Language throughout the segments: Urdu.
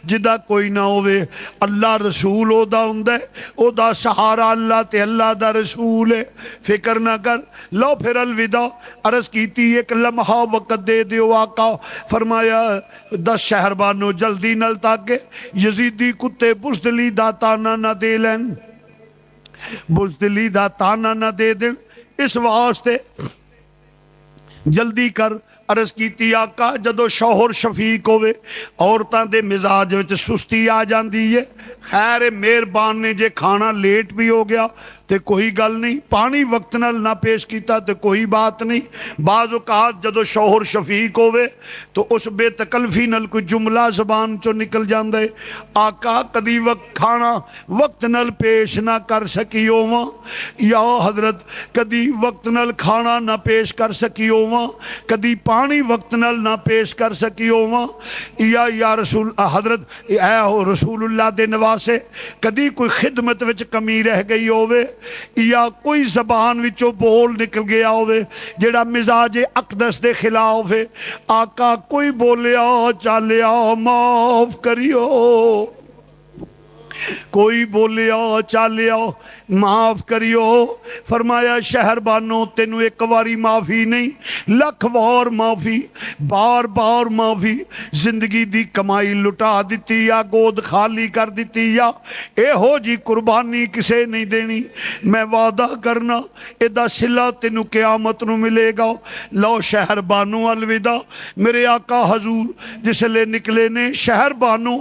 جدا کوئی نہ ہوئے اللہ رسول او دا ہندے او دا سہارا اللہ تے اللہ دا رسول ہے فکر نہ کر لو پھر الوداع عرض کیتی ایک لمحہ وقت دے دیو آقا فرمایا 10 شہربانوں جلدی نل تاکہ یزیدی کتے بزدلی دا تانا نہ دے لین بزدلی دا تانا نہ دے دیں اس واسطے جلدی کر عرض کیتی آقا جدو شوہر شفیق ہوئے عورتاں دے مزاج وچ سستی آ جاندی ہے خیر مہربان نے جے کھانا لیٹ بھی ہو گیا تے کوئی گل نہیں پانی وقت نال نہ پیش کیتا تے کوئی بات نہیں بعض اوقات جدو شوہر شفیق ہوئے تو اس بے تکلفی نال کوئی جملہ زبان چو نکل جاندے آقا کدی وقت کھانا وقت نال پیش نہ کر سکی ہوواں یا حضرت کدی وقت نال کھانا نہ پیش کر سکی ہوواں کدی پانی وقت نال نہ پیش کر سکی ہوواں یا رسول حضرت اے رسول اللہ دے نواسے کدی کوئی خدمت وچ کمی رہ گئی ہوئے یا کوئی زبان وچوں بول نکل گیا ہوئے جڑا مزاج اقدس دے خلاف ہے آقا کوئی بولیا چالیا معاف کریو کوئی بولیا چالیا معاف کریو فرمایا شہر بانو تینو ایک واری معافی نہیں لکھ وار معافی بار بار معافی زندگی دی کمائی لٹا دیتی یا گود خالی کر دیتی یا اے ہو جی قربانی کسے نہیں دینی میں وعدہ کرنا ایدہ صلہ تینو قیامت نو ملے گا لو شہر بانو الوداع میرے آقا حضور جس لے نکلے نے شہر بانو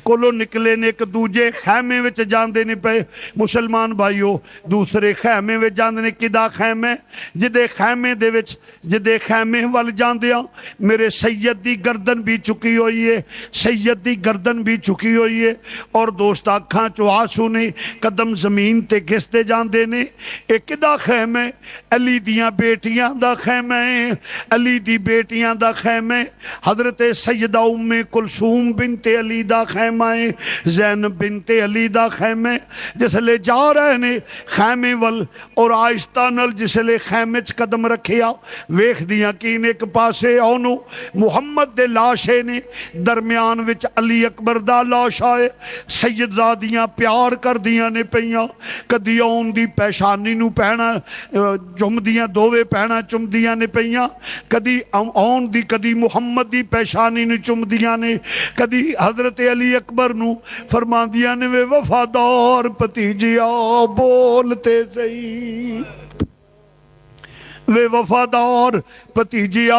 کولو نکلے نے ایک دوجے خیمے وچ جاندے نے پے مسلمان بھائیو دوسرے خیمے وچ جاندے نے کدا خیمے جدے خیمے دے وچ جدے خیمے وال جاندیاں میرے سید دی گردن بھی چکی ہوئی ہے سید دی گردن بھی چکی ہوئی ہے اور دوست آنکھاں چو آنسو نے قدم زمین تے گھستے جاندے نے اے کدا خیمے علی دیاں بیٹیاں دا خیمے علی دی بیٹیاں دا خیمے حضرت سیدہ ام کلثوم بنت علی دا خیمہ زینب بنت علی دا خیمہ جس لے جا رہے نے خیمے ول اور آہستہ نل جس لے خیمے چ قدم رکھیا ویکھ دیاں کین ایک پاسے اونو محمد دے لاشے نے درمیان وچ علی اکبر دا لاش آئے سید زادیاں پیار کر دیاں نے پیاں کدی اون دی پیشانی نو پہنا جم دیاں دووے پہنا چم دیاں نے پیاں کدی اون دی کدی محمد دی پیشانی نو چم دیاں نے کدی حضرت علی اکبر نو فرما دیا نے وے وفادار پتیجیا بولتے سہی وے وفادار پتیجیا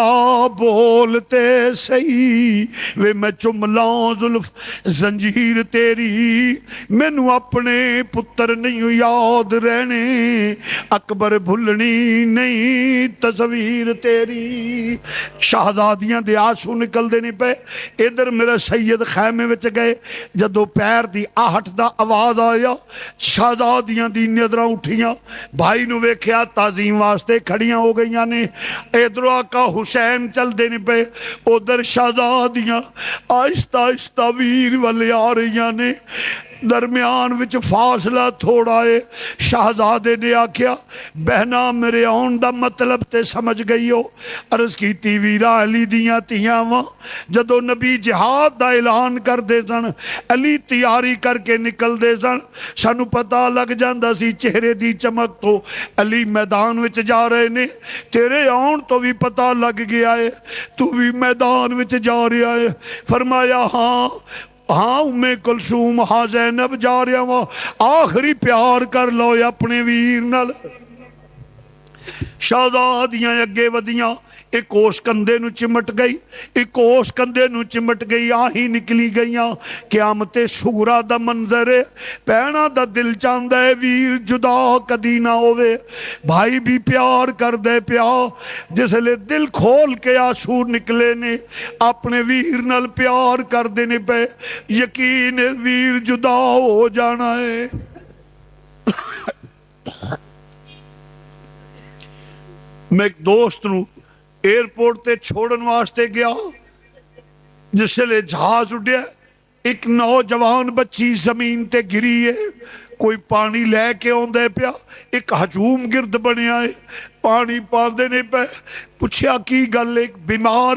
بولتے سہی وے میں چملاں زلف زنجیر تیری مینو اپنے پتر نہیں یاد رہنے اکبر بھلنی نہیں تصویر تیری شہزادیاں دے آنسو نکل دے نہیں پے ادھر میرا سید خیمے وچ گئے جدو پیر دی آہٹ دا آواز آیا شہزادیاں دی نظراں اٹھیاں بھائی نو ویکھیا تعظیم واسطے کھڑیاں ہو گئیاں نے ادھر آقا حسین چل دینے پہ ادھر شہزادیاں آہستہ آہستہ ویر والے آ رہیاں نے درمیان وچ فاصلہ تھوڑا ہے شہزادے نے آکھیا بہنا میرے آن دا مطلب تے سمجھ گئی ہو عرض کی تی ویرا علی دیاں تیاں وہاں جدو نبی جہاد دا اعلان کر دے سن علی تیاری کر کے نکل دے سن سانو پتہ لگ جاندہ سی چہرے دی چمک تو علی میدان وچ جا رہے نے تیرے آن تو بھی پتہ لگ گیا ہے تو بھی میدان وچ جا رہا ہے فرمایا ہاں ام کلثوم ہاں زینب جا رہا ہوں آخری پیار کر لو اپنے ویر نال شہزادیاں اگے ودیاں ایک اوس کندے نو چمٹ گئی ایک اوس کندے نو چمٹ گئی آہی نکلی گئیاں قیامت سغرا دا منظر ہے پہنا دا دل چاندہ ہے ویر جدا کدی نہ ہوئے بھائی بھی پیار کر دے پیا جس لے دل کھول کے آنسو نکلے نے اپنے ویر نال پیار کر دینے پہ یقین ویر جدا ہو جانا ہے میں ایک دوست نو ایئرپورٹ تے چھوڑن واسطے گیا جس لے جہاز اڈیا ایک نوجوان بچی زمین تے گری ہے کوئی پانی لے کے آندے پیا ایک ہجوم گرد بنیا ہے پانی پاندے نے پہ پوچھیا کی گل ایک بیمار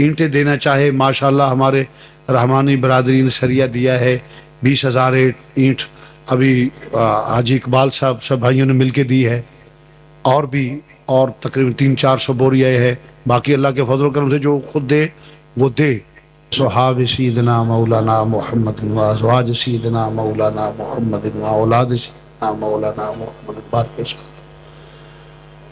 اینٹیں دینا چاہے ماشاءاللہ ہمارے رحمانی برادری نے سریہ دیا ہے 20,000 اینٹ ابھی حاجی اقبال صاحب سب بھائیوں نے مل کے دی ہے اور بھی اور تقریباً 300-400 بوریاں ہے باقی اللہ کے فضل و کرم سے جو خود دے وہ دے صحاب سیدنا مولانا محمد و ازواج سیدنا مولانا محمد و اولاد سیدنا مولانا محمد بارک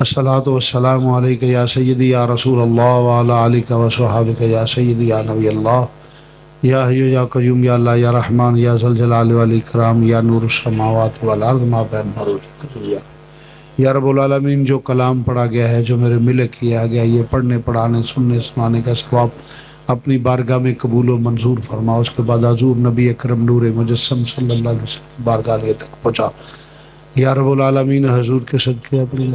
الصلاۃ والسلام علیک یا سیدی یا رسول اللہ وعلی آلک و صحابک یا سیدی یا نبی اللہ یا حی یا قیوم یا اللہ یا رحمان یا ذل جلال والاکرام یا نور السماوات والارض ما بین مروج یا رب العالمین جو کلام پڑھا گیا ہے جو میرے ملک کیا گیا یہ پڑھنے پڑھانے سننے سنانے کا ثواب اپنی بارگاہ میں قبول و منظور فرما اس کے بعد حضور نبی اکرم نور مجسم صلی اللہ علیہ وسلم بارگاہ لے تک پہنچا یا رب العالمین حضور کے صدقے اپنی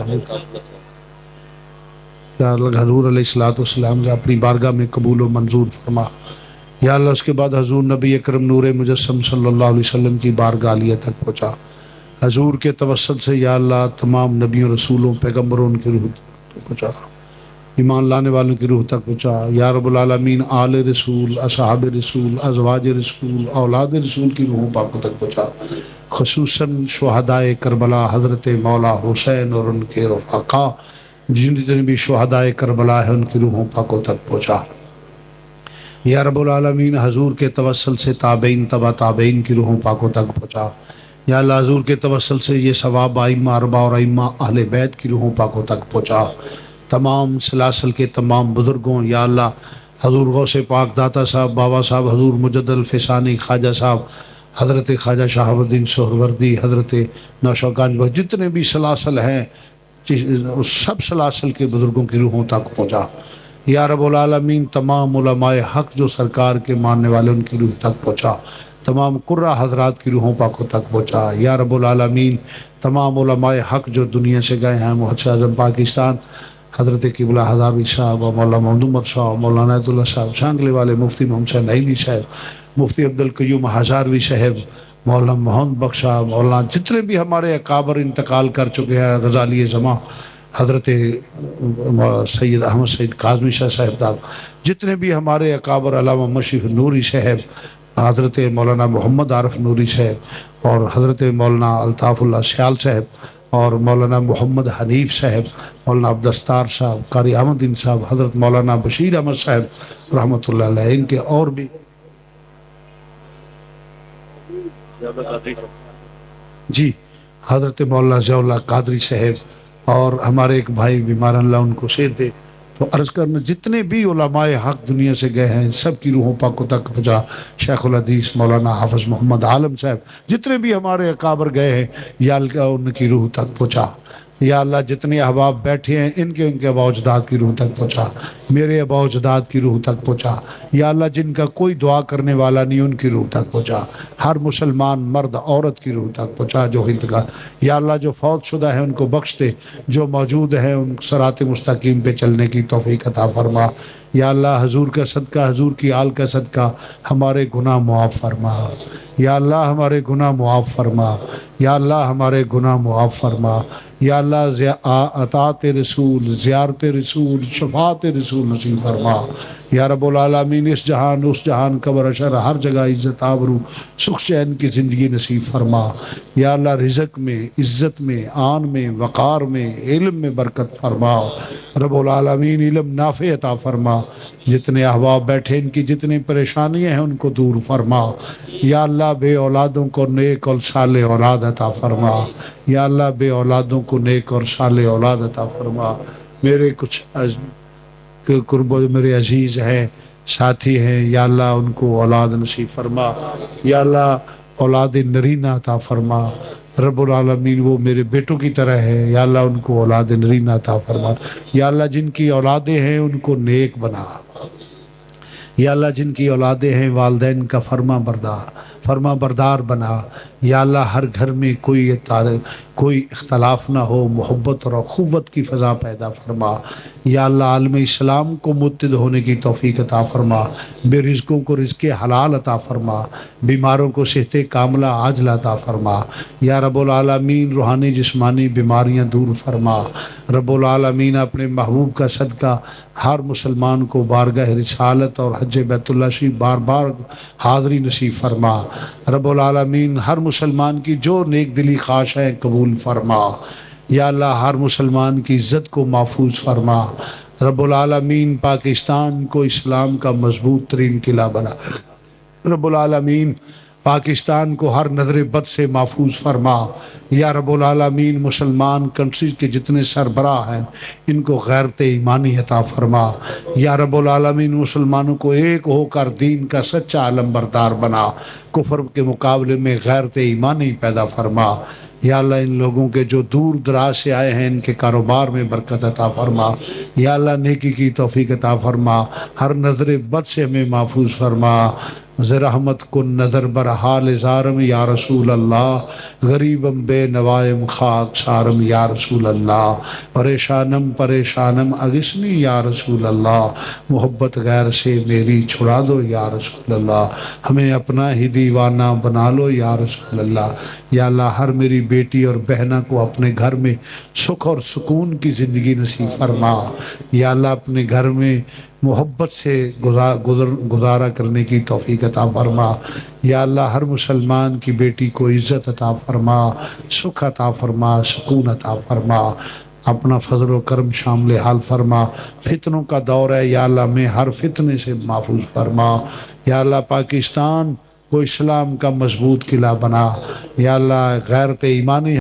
یا اللہ حضور علیہ الصلوۃ والسلام کے اپنی بارگاہ میں قبول و منظور فرما یا اللہ اس کے بعد حضور نبی اکرم نور مجسم صلی اللہ علیہ وسلم کی بارگاہ لے تک پہنچا حضور کے توسط سے یا اللہ تمام نبیوں رسولوں پیغمبروں کی روح تک پہنچا ایمان لانے والوں کی روح تک پہنچا یا رب العالمین آل رسول اصحاب رسول ازواج رسول اولاد رسول کی روحوں پاکوں تک پہنچا خصوصاً شہدائے کربلا حضرت مولا حسین اور ان کے رفقا جتنے بھی شہدائے کربلا ہے ان کی روحوں پاکوں تک پہنچا یا رب العالمین حضور کے توسل سے تابعین تبع تابعین کی روحوں پاکوں تک پہنچا یا اللہ حضور کے توسل سے یہ ثواب ائمہ اربعہ اور ائمہ اہل بیت کی روحوں پاکوں تک پہنچا تمام سلاسل کے تمام بزرگوں یا اللہ حضور غوث پاک داتا صاحب بابا صاحب حضور مجد الفسانی خواجہ صاحب حضرت خواجہ شہاب الدین سہروردی حضرت نوشوگانج بھائی جتنے بھی سلاسل ہیں سب سلاسل کے بزرگوں کی روحوں تک پہنچا یا رب العالمین تمام علماء حق جو سرکار کے ماننے والے ان کی روح تک پہنچا تمام قرہ حضرات کی روحوں پاکوں تک پہنچا یا رب العالمین تمام علماء حق جو دنیا سے گئے ہیں محدث اعظم پاکستان حضرت قبلہ ہزاروی صاحب اور مولانا محمد عمر صاحب مولانا عید اللہ صاحب شانگلے والے مفتی محمد حسین نعیمی صاحب مفتی عبدالقیوم ہزاروی صاحب مولانا محمد بخش صاحب مولانا جتنے بھی ہمارے اکابر انتقال کر چکے ہیں غزالی زماں حضرت سید احمد سید کاظمی شاہ صاحب جتنے بھی ہمارے اکابر علامہ مشرف نوری صاحب حضرت مولانا محمد عارف نوری صاحب اور حضرت مولانا الطاف اللہ سیال صاحب اور مولانا محمد حنیف صاحب مولانا عبدالستار صاحب قاری احمد دین صاحب حضرت مولانا بشیر احمد صاحب رحمۃ اللہ علیہ ان کے اور بھی جی حضرت مولانا ضیاء اللہ قادری صاحب اور ہمارے ایک بھائی بیمار اللہ ان کو صحت دے تو عرض کرنا جتنے بھی علماء حق دنیا سے گئے ہیں سب کی روحوں پاکوں تک پہنچا شیخ الحدیث مولانا حافظ محمد عالم صاحب جتنے بھی ہمارے اکابر گئے ہیں یا اللہ ان کی روح تک پہنچا یا اللہ جتنے احباب بیٹھے ہیں ان کے آباء و اجداد کی روح تک پہنچا میرے آباء و اجداد کی روح تک پہنچا یا اللہ جن کا کوئی دعا کرنے والا نہیں ان کی روح تک پہنچا ہر مسلمان مرد عورت کی روح تک پہنچا جو انتقال یا اللہ جو فوت شدہ ہیں ان کو بخش دے جو موجود ہیں ان صراط مستقیم پہ چلنے کی توفیق عطا فرما یا اللہ حضور کا صدقہ حضور کی آل کا صدقہ ہمارے گناہ معاف فرما یا اللہ ہمارے گناہ معاف فرما یا اللہ ہمارے گناہ معاف فرما یا اللہ اطاعت رسول زیارت رسول شفاعت رسول نصیب فرما یا رب العالمین اس جہان اس جہان قبر اشر ہر جگہ عزت آبرو سکھ چین کی زندگی نصیب فرما یا اللہ رزق میں عزت میں آن میں وقار میں علم میں برکت فرما رب العالمین علم نافع عطا فرما جتنے احباب بیٹھے ان کی جتنی پریشانیاں ہیں ان کو دور فرما یا اللہ بے اولادوں کو نیک اور صالح اولاد عطا فرما یا اللہ بے اولادوں کو نیک اور صالح اولاد عطا فرما میرے کچھ قرب میرے عزیز ہیں ساتھی ہیں یا اللہ ان کو اولاد نصیب فرما یا اللہ اولاد نرینہ عطا فرما رب العالمین وہ میرے بیٹوں کی طرح ہے یا اللہ ان کو اولاد نرینہ عطا فرما یا اللہ جن کی اولادیں ہیں ان کو نیک بنا یا اللہ جن کی اولادیں ہیں والدین کا فرما بردار فرما بردار بنا۔ یا اللہ ہر گھر میں کوئی اختلاف نہ ہو، محبت اور اخوت کی فضا پیدا فرما۔ یا اللہ عالم اسلام کو متحد ہونے کی توفیق عطا فرما، بے رزقوں کو رزق حلال عطا فرما، بیماروں کو صحت کاملہ عاجلہ عطا فرما۔ یا رب العالمین روحانی جسمانی بیماریاں دور فرما۔ رب العالمین اپنے محبوب کا صدقہ ہر مسلمان کو بارگاہ رسالت اور حج بیت اللہ شریف بار بار حاضری نصیب فرما۔ رب العالمین ہر مسلمان کی جو نیک دلی خواہش ہے قبول فرما۔ یا اللہ ہر مسلمان کی عزت کو محفوظ فرما۔ رب العالمین پاکستان کو اسلام کا مضبوط ترین قلعہ بنا۔ رب العالمین پاکستان کو ہر نظر بد سے محفوظ فرما۔ یا رب العالمین مسلمان کنٹریز کے جتنے سربراہ ہیں ان کو غیرت ایمانی عطا فرما۔ یا رب العالمین مسلمانوں کو ایک ہو کر دین کا سچا علم بردار بنا، کفر کے مقابلے میں غیرت ایمانی پیدا فرما۔ یا اللہ ان لوگوں کے جو دور دراز سے آئے ہیں ان کے کاروبار میں برکت عطا فرما۔ یا اللہ نیکی کی توفیق عطا فرما، ہر نظر بد سے ہمیں محفوظ فرما۔ رحمت کن نظر بر حال زارم یا رسول اللہ، غریبم بے نوائم خاک سارم یا رسول اللہ، پریشانم اغثنی یا رسول اللہ، محبت غیر سے میری چھڑا دو یا رسول اللہ، ہمیں اپنا ہی دیوانہ بنا لو یا رسول اللہ۔ یا اللہ ہر میری بیٹی اور بہنہ کو اپنے گھر میں سکھ اور سکون کی زندگی نصیب فرما۔ یا اللہ اپنے گھر میں محبت سے گزارا کرنے کی توفیق عطا فرما۔ یا اللہ ہر مسلمان کی بیٹی کو عزت عطا فرما، سکھ عطا فرما، سکون عطا فرما، اپنا فضل و کرم شامل حال فرما۔ فتنوں کا دور ہے یا اللہ میں ہر فتنے سے محفوظ فرما۔ یا اللہ پاکستان کو اسلام کا مضبوط قلعہ بنا۔ یا اللہ غیرت ایمانی